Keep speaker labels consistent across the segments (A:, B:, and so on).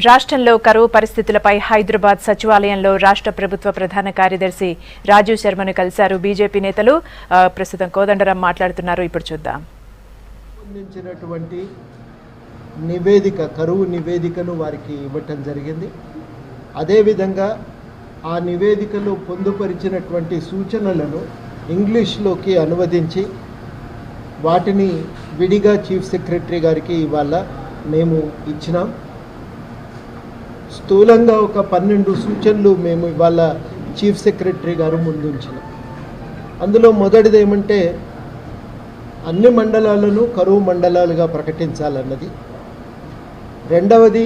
A: రాష్ట్రంలో కరువు పరిస్థితులపై హైదరాబాద్ సచివాలయంలో రాష్ట్ర ప్రభుత్వ ప్రధాన కార్యదర్శి రాజీవ్ శర్మను కలిశారు బీజేపీ నేతలు. ప్రస్తుతం కోదండరాం మాట్లాడుతున్నారు. ఇప్పుడు చూద్దాం.
B: నివేదిక కరువు నివేదికను వారికి ఇవ్వటం జరిగింది. అదేవిధంగా ఆ నివేదికలో పొందుపరిచినటువంటి సూచనలను ఇంగ్లీష్లోకి అనువదించి వాటిని విడిగా చీఫ్ సెక్రటరీ గారికి ఇవాళ మేము ఇచ్చినాం. స్థూలంగా ఒక 12 సూచనలు మేము ఇవాళ చీఫ్ సెక్రటరీ గారు ముందు ఉంచినాం. అందులో మొదటిది ఏమంటే అన్ని మండలాలను కరువు మండలాలుగా ప్రకటించాలన్నది. రెండవది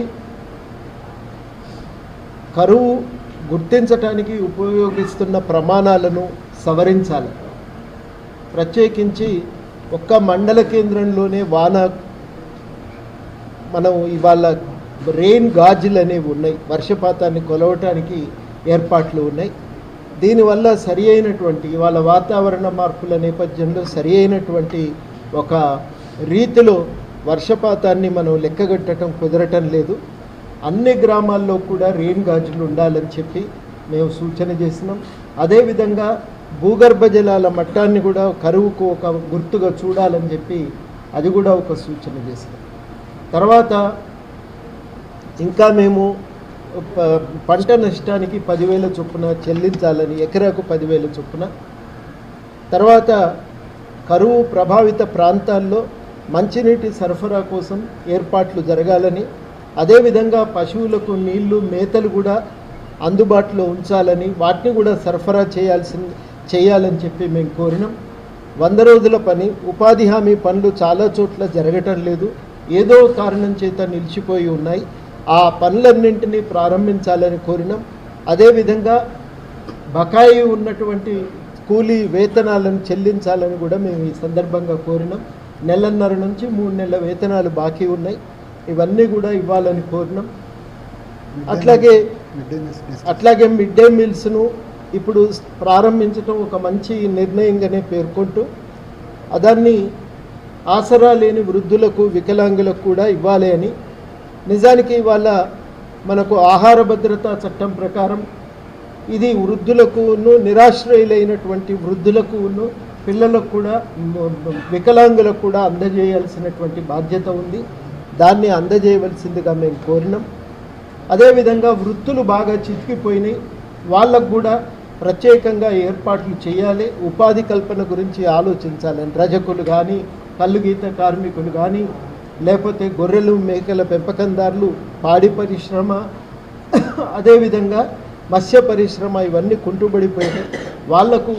B: కరువు గుర్తించడానికి ఉపయోగిస్తున్న ప్రమాణాలను సవరించాలి. ప్రత్యేకించి ఒక్క మండల కేంద్రంలోనే మనం ఇవాళ రెయిన్ గాజులు అనేవి ఉన్నాయి, వర్షపాతాన్ని కొలవటానికి ఏర్పాట్లు ఉన్నాయి. దీనివల్ల సరి అయినటువంటి ఇవాళ వాతావరణ మార్పుల నేపథ్యంలో సరి అయినటువంటి ఒక రీతిలో వర్షపాతాన్ని మనం లెక్కగట్టడం కుదరటం లేదు. అన్ని గ్రామాల్లో కూడా రెయిన్ గాజులు ఉండాలని చెప్పి మేము సూచన చేసినాం. అదేవిధంగా భూగర్భ జలాల మట్టాన్ని కూడా కరువుకు ఒక గుర్తుగా చూడాలని చెప్పి అది కూడా ఒక సూచన చేసినాం. తర్వాత ఇంకా మేము పంట నష్టానికి 10,000 చొప్పున చెల్లించాలని, ఎకరాకు 10,000 చొప్పున. తర్వాత కరువు ప్రభావిత ప్రాంతాల్లో మంచినీటి సరఫరా కోసం ఏర్పాట్లు జరగాలని, అదేవిధంగా పశువులకు నీళ్లు మేతలు కూడా అందుబాటులో ఉంచాలని, వాటిని కూడా సరఫరా చేయాలని చెప్పి మేము కోరినాం. 100 రోజుల పని, ఉపాధి హామీ పనులు చాలా చోట్ల జరగటం లేదు, ఏదో కారణం చేత నిలిచిపోయి ఉన్నాయి. ఆ పనులన్నింటినీ ప్రారంభించాలని కోరినాం. అదేవిధంగా బకాయి ఉన్నటువంటి కూలీ వేతనాలను చెల్లించాలని కూడా మేము ఈ సందర్భంగా కోరినాం. 1.5 నుంచి 3 నెలల వేతనాలు బాకీ ఉన్నాయి, ఇవన్నీ కూడా ఇవ్వాలని కోరినాం. అట్లాగే మిడ్ డే మీల్స్ను ఇప్పుడు ప్రారంభించడం ఒక మంచి నిర్ణయంగానే పేర్కొంటూ దాన్ని ఆసరా లేని వృద్ధులకు, వికలాంగులకు కూడా ఇవ్వాలి అని. నిజానికి ఇవాళ మనకు ఆహార భద్రతా చట్టం ప్రకారం ఇది వృద్ధులకును, నిరాశ్రయులైనటువంటి వృద్ధులకును, పిల్లలకు కూడా, వికలాంగులకు కూడా అందజేయాల్సినటువంటి బాధ్యత ఉంది. దాన్ని అందజేయవలసిందిగా మేము కోరినాం. అదేవిధంగా వృత్తులు బాగా చితికిపోయినాయి, వాళ్ళకు కూడా ప్రత్యేకంగా ఏర్పాట్లు చేయాలి. ఉపాధి కల్పన గురించి ఆలోచించాలని, రజకులు కానీ, కల్లుగీత కార్మికులు కానీ, లేకపోతే గొర్రెలు మేకల పెంపకందారులు, పాడి పరిశ్రమ, అదేవిధంగా మత్స్య పరిశ్రమ ఇవన్నీ కుంటుబడిపోయినాయి. వాళ్లకు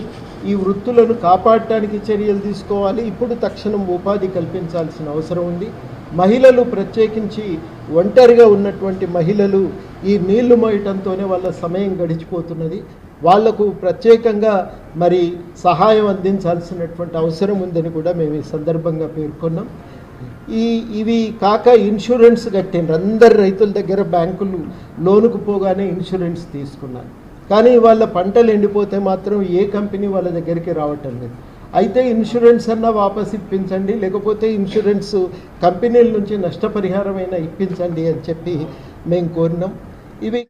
B: ఈ వృత్తులను కాపాడటానికి చర్యలు తీసుకోవాలి. ఇప్పుడు తక్షణం ఉపాధి కల్పించాల్సిన అవసరం ఉంది. మహిళలు, ప్రత్యేకించి ఒంటరిగా ఉన్నటువంటి మహిళలు ఈ నీళ్లు మోయటంతోనే వాళ్ళ సమయం గడిచిపోతున్నది. వాళ్లకు ప్రత్యేకంగా మరి సహాయం అందించాల్సినటువంటి అవసరం ఉందని కూడా మేము ఈ సందర్భంగా పేర్కొన్నాం. ఇవి కాక ఇన్సూరెన్స్ కట్టిండ్రు. అందరు రైతుల దగ్గర బ్యాంకులు లోనుకు పోగానే ఇన్సూరెన్స్ తీసుకున్నారు. కానీ వాళ్ళ పంటలు ఎండిపోతే మాత్రం ఏ కంపెనీ వాళ్ళ దగ్గరికి రావటం లేదు. అయితే ఇన్సూరెన్స్ అన్నా వాపస్ ఇప్పించండి, లేకపోతే ఇన్సూరెన్స్ కంపెనీల నుంచి నష్టపరిహారమైనా ఇప్పించండి అని చెప్పి మేము కోరినాం. ఇవి